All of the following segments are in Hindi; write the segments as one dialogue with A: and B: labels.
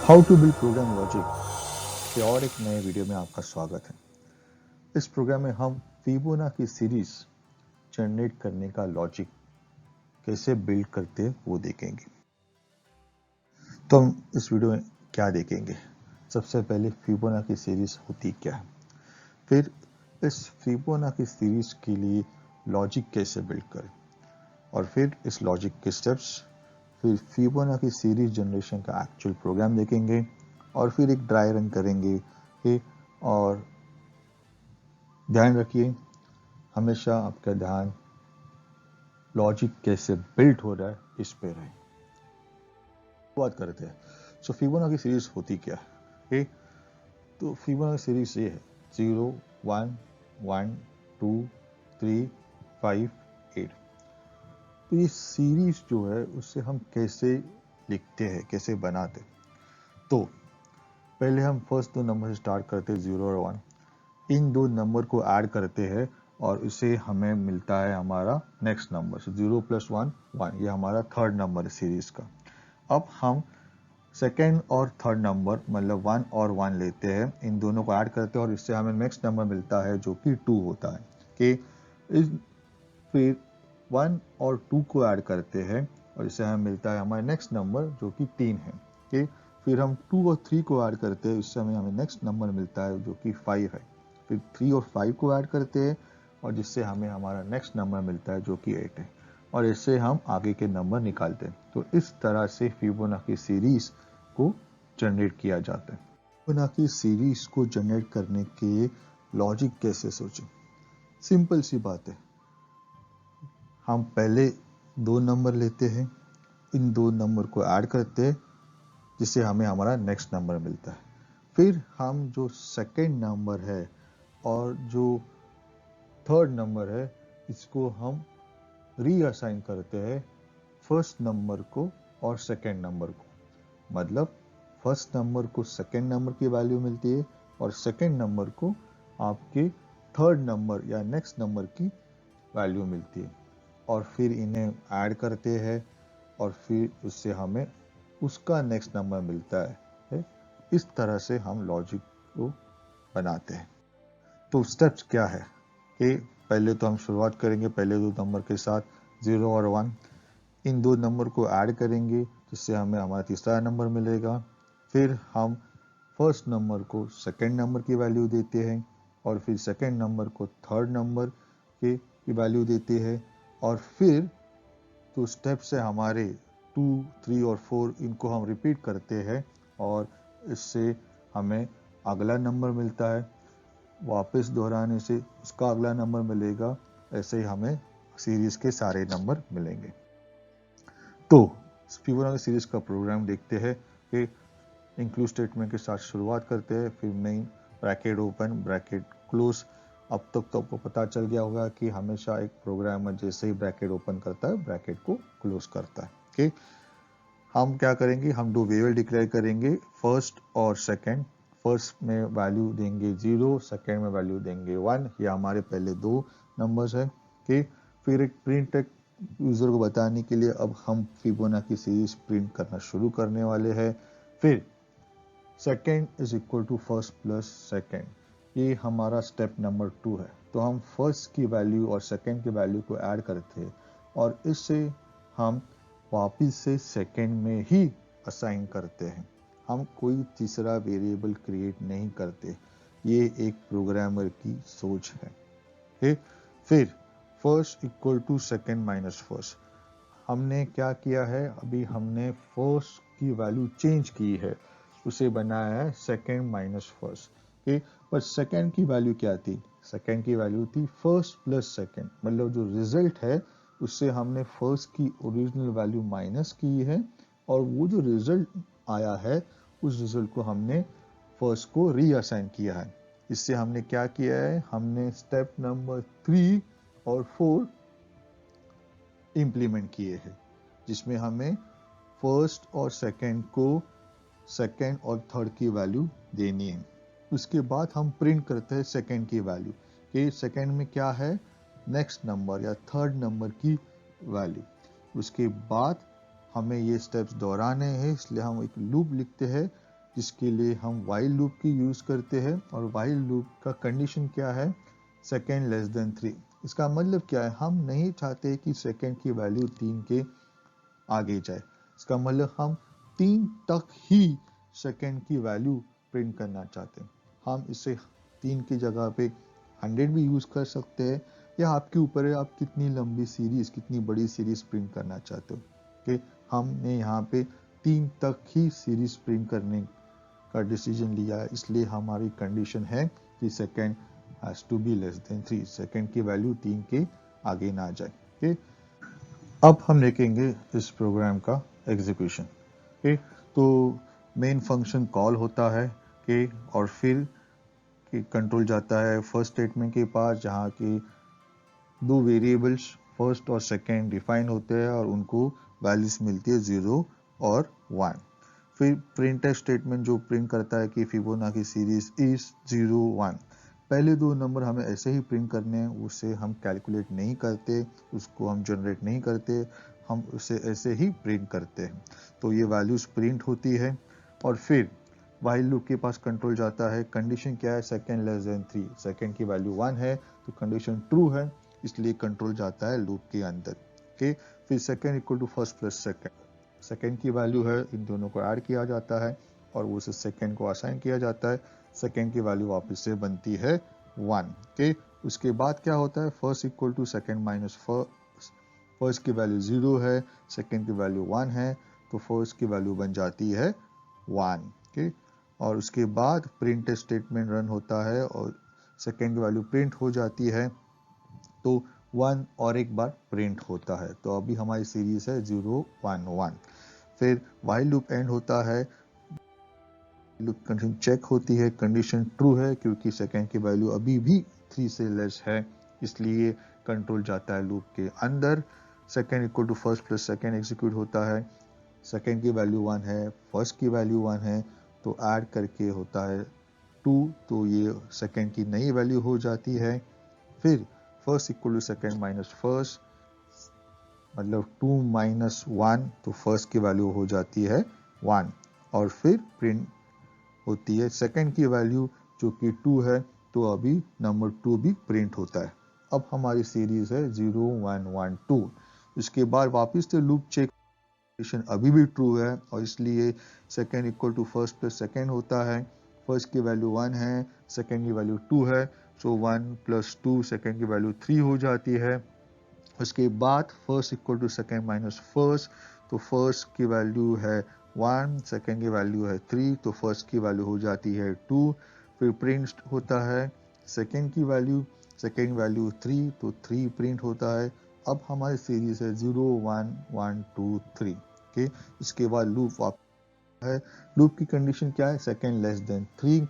A: How to build program logic के और एक नए वीडियो में आपका स्वागत है। इस प्रोग्राम में हम फिबोनाची सीरीज जनरेट करने का लॉजिक कैसे बिल्ड करते हैं वो देखेंगे। तो हम इस वीडियो में क्या देखेंगे, सबसे पहले फिबोनाची सीरीज होती क्या है, फिर इस फिबोनाची सीरीज के लिए लॉजिक कैसे बिल्ड करें, और फिर इस लॉजिक के स्टेप्स, फिर फिबोनाची सीरीज जनरेशन का एक्चुअल प्रोग्राम देखेंगे और फिर एक ड्राई रन करेंगे। और ध्यान रखिए, हमेशा आपका ध्यान लॉजिक कैसे बिल्ड हो रहा है इस पे रहे। बात करते हैं। सो फिबोनाची सीरीज होती क्या है? तो फिबोनाची सीरीज ये है 0 1 1 2 3 5 8। तो ये सीरीज जो है उससे हम कैसे लिखते हैं, कैसे बनाते हैं? तो पहले हम फर्स्ट दो नंबर से स्टार्ट करते हैं, 0 और 1। इन दो नंबर को ऐड करते हैं और इसे हमें मिलता है हमारा नेक्स्ट नंबर। सो 0 + 1 1, ये हमारा थर्ड नंबर है सीरीज का। अब हम सेकेंड और थर्ड नंबर मतलब 1 और 1 लेते हैं, इन दोनों को ऐड करते हैं और इससे हमें नेक्स्ट नंबर मिलता है जो कि 2 होता है। कि फिर 1 और 2 को ऐड करते हैं और इससे हमें मिलता है हमारा नेक्स्ट नंबर जो कि 3 है। कि फिर हम 2 और 3 को ऐड करते हैं, इससे हमें नेक्स्ट नंबर मिलता है जो कि 5 है। फिर 3 और 5 को ऐड करते हैं और जिससे हमें हमारा नेक्स्ट नंबर मिलता है जो कि 8 है, और इससे हम आगे के नंबर निकालते हैं। तो इस तरह से फिबोनाची सीरीज को जनरेट किया जाता है। फिबोनाची सीरीज को जनरेट करने के लॉजिक कैसे सोचें? सिंपल सी बात है, हम पहले दो नंबर लेते हैं, इन दो नंबर को ऐड करते हैं जिससे हमें हमारा नेक्स्ट नंबर मिलता है। फिर हम जो सेकेंड नंबर है और जो थर्ड नंबर है इसको हम रीअसाइन करते हैं फर्स्ट नंबर को और सेकेंड नंबर को। मतलब फर्स्ट नंबर को सेकेंड नंबर की वैल्यू मिलती है और सेकेंड नंबर को आपके थर्ड नंबर या नेक्स्ट नंबर की वैल्यू मिलती है, और फिर इन्हें ऐड करते हैं और फिर उससे हमें उसका नेक्स्ट नंबर मिलता है। इस तरह से हम लॉजिक को बनाते हैं। तो स्टेप्स क्या है कि पहले तो हम शुरुआत करेंगे पहले दो नंबर के साथ, 0 और 1। इन दो नंबर को ऐड करेंगे जिससे हमें हमारा तीसरा नंबर मिलेगा। फिर हम फर्स्ट नंबर को सेकेंड नंबर की वैल्यू देते हैं और फिर सेकेंड नंबर को थर्ड नंबर की वैल्यू देते हैं, और फिर तो स्टेप्स है हमारे 2 3 और 4, इनको हम रिपीट करते हैं और इससे हमें अगला नंबर मिलता है। वापस दोहराने से उसका अगला नंबर मिलेगा, ऐसे ही हमें सीरीज के सारे नंबर मिलेंगे। तो फिबोनाची सीरीज का प्रोग्राम देखते हैं कि इंक्लूड स्टेटमेंट के साथ शुरुआत करते हैं, फिर main bracket open bracket close. अब तक तो आपको पता चल गया होगा कि हमेशा एक प्रोग्रामर जैसे ही ब्रैकेट ओपन करता है ब्रैकेट को क्लोज करता है। कि हम क्या करेंगे, हम दो वेरिएबल डिक्लेयर करेंगे, फर्स्ट और सेकंड। फर्स्ट में वैल्यू देंगे 0, सेकंड में वैल्यू देंगे 1। ये हमारे पहले दो नंबर्स है। कि फिर एक प्रिंट यूजर को बताने के लिए अब हम फिबोनाची सीरीज प्रिंट करना शुरू करने वाले हैं। फिर second is equal to first plus second, ये हमारा स्टेप नंबर 2 है। तो हम फर्स्ट की वैल्यू और सेकेंड की वैल्यू को ऐड करते हैं और इससे हम वापिस से सेकेंड में ही असाइन करते हैं। हम कोई तीसरा वेरिएबल क्रिएट नहीं करते, ये एक प्रोग्रामर की सोच है। फिर first equal to second minus first, हमने क्या किया है, अभी हमने फर्स्ट की वैल्यू चेंज की है, उसे बनाया है सेकेंड माइनस फर्स्ट। पर सेकेंड की वैल्यू क्या थी, सेकेंड की वैल्यू थी फर्स्ट प्लस सेकेंड। मतलब जो रिजल्ट है उससे हमने फर्स्ट की ओरिजिनल वैल्यू माइनस की है और वो जो रिजल्ट आया है उस रिजल्ट को हमने फर्स्ट को रीअसाइन किया है। इससे हमने क्या किया है, हमने स्टेप नंबर 3 और 4 इम्प्लीमेंट किए हैं, जिसमें हमें फर्स्ट और सेकंड को सेकंड और थर्ड की वैल्यू देनी है। उसके बाद हम प्रिंट करते हैं सेकंड की वैल्यू, कि सेकंड में क्या है, नेक्स्ट नंबर या थर्ड नंबर की वैल्यू। उसके बाद हमें ये स्टेप्स दोहराने हैं, इसलिए हम एक लूप लिखते हैं जिसके लिए हम while लूप की यूज करते हैं, और while लूप का कंडीशन क्या है, सेकेंड लेस देन 3। इसका मतलब क्या है, हम नहीं चाहते कि सेकेंड की वैल्यू 3 के आगे जाए। इसका मतलब हम 3 तक ही सेकेंड की वैल्यू प्रिंट करना चाहते हैं। हम इसे 3 की जगह पे 100 भी यूज कर सकते हैं, या आपके ऊपर है आप कितनी लंबी सीरीज, कितनी बड़ी सीरीज प्रिंट करना चाहते हो। कि हमने यहाँ पे 3 तक ही सीरीज प्रिंट करने का डिसीजन लिया है, इसलिए हमारी कंडीशन है कि second has to be less than 3, second की वैल्यू 3 के आगे ना जाए। ओके, अब हम देखेंगे इस प्रोग्राम का एग्जीक्यूशन। ओके, तो मेन फंक्शन कॉल होता है कि, और फिर कंट्रोल जाता है फर्स्ट स्टेटमेंट के पास, जहाँ की 2 वेरिएबल्स फर्स्ट और सेकेंड डिफाइन होते हैं और उनको वैल्यूज मिलती है 0 और 1। फिर प्रिंट स्टेटमेंट जो प्रिंट करता है कि फिबोनाची सीरीज इज 0 1। पहले 2 नंबर हमें ऐसे ही प्रिंट करने हैं, उसे हम कैलकुलेट नहीं करते, उसको हम जनरेट नहीं करते, हम उसे ऐसे ही प्रिंट करते हैं। तो ये वैल्यूज प्रिंट होती है, और फिर while लूप के पास कंट्रोल जाता है, कंडीशन क्या है, सेकेंड लेस देन 3, सेकेंड की वैल्यू 1 है तो कंडीशन ट्रू है, इसलिए कंट्रोल जाता है लूप के अंदर। ओके, फिर second equal to first plus second, second की वैल्यू है, इन दोनों को ऐड किया जाता है और उसे सेकेंड को असाइन किया जाता है, सेकेंड की वैल्यू वापस से बनती है 1। ओके, उसके बाद क्या होता है, first equal to second minus first की वैल्यू 0 है, सेकेंड की वैल्यू 1 है, तो फर्स्ट की वैल्यू बन जाती है 1। ओके, और उसके बाद प्रिंट स्टेटमेंट रन होता है और सेकेंड की वैल्यू प्रिंट हो जाती है, तो 1 और एक बार प्रिंट होता है। तो अभी हमारी सीरीज है 0 1 1। फिर while लूप एंड होता है, लूप कंडीशन चेक होती है, कंडीशन ट्रू है क्योंकि सेकेंड की वैल्यू अभी भी 3 से लेस है, इसलिए कंट्रोल जाता है लूप के अंदर। Second equal to first plus second execute होता है, सेकेंड की वैल्यू 1 है, फर्स्ट की वैल्यू 1 है, तो ऐड करके होता है 2, तो ये सेकेंड की नई वैल्यू हो जाती है। फिर first equal to second minus first, मतलब 2 माइनस 1, तो फर्स्ट की वैल्यू हो जाती है 1, और फिर प्रिंट होती है सेकेंड की वैल्यू जो कि 2 है, तो अभी नंबर 2 भी प्रिंट होता है। अब हमारी सीरीज है 0 1 1 2। इसके बाद वापस से लूप चेक, कंडीशन अभी भी ट्रू है और इसलिए second equal to first plus second होता है, फर्स्ट की वैल्यू 1 है, सेकेंड की वैल्यू 2 है, सो 1 प्लस 2 सेकेंड की वैल्यू 3 हो जाती है। उसके बाद first equal to second minus first, तो फर्स्ट की वैल्यू है 1, सेकेंड की वैल्यू है 3, तो फर्स्ट की वैल्यू हो जाती है 2। फिर प्रिंट होता है सेकेंड की वैल्यू, सेकेंड वैल्यू 3, तो 3 प्रिंट होता है। अब हमारी सीरीज है 0 1 1 2 3। ओके, इसके बाद लूप वापस है, लूप की कंडीशन क्या है, सेकेंड लेस देन 3,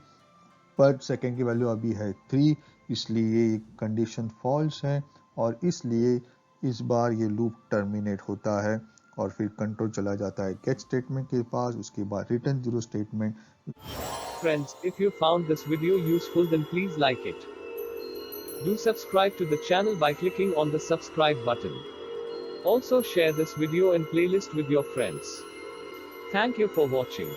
A: पर सेकेंड की वैल्यू अभी है 3, इसलिए कंडीशन फॉल्स है और इसलिए इस बार ये लूप टर्मिनेट होता है और फिर कंट्रोल चला जाता है गेट स्टेटमेंट के पास, उसके बाद return 0 statement.
B: Friends, if you found this video useful then please like it. Do subscribe to the channel by clicking on the subscribe button. Also share this video and playlist with your friends. Thank you for watching.